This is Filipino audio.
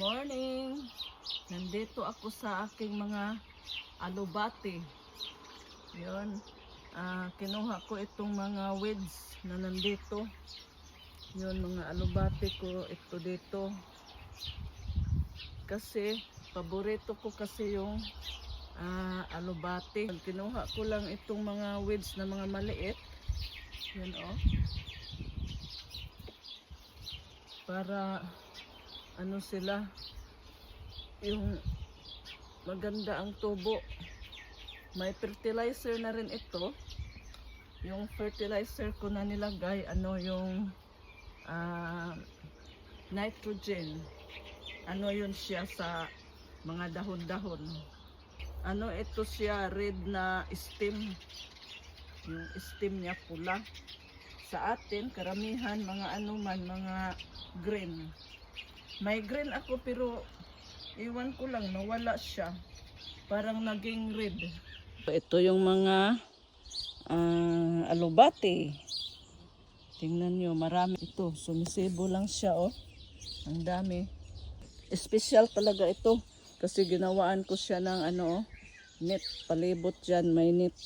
Morning! Nandito ako sa aking mga alubati. Yun. Kinuha ko itong mga weeds na nandito. Yun, mga alubati ko ito dito. Kasi, paborito ko kasi yung alubati. Kinuha ko lang itong mga weeds na mga maliit. Yun oh. Para ano sila, yung maganda ang tubo. May fertilizer na rin ito. Yung fertilizer ko na nilagay, yung nitrogen. Yun siya sa mga dahon-dahon. Ito siya, red na stem. Yung stem niya pula. Sa atin, karamihan, mga green. May green ako pero iwan ko lang, nawala siya. Parang naging red. Ito yung mga alubati. Tingnan nyo, marami ito. Sumisibo lang siya oh. Ang dami. Espesyal talaga ito. Kasi ginawaan ko siya ng net. Palibot dyan, may net.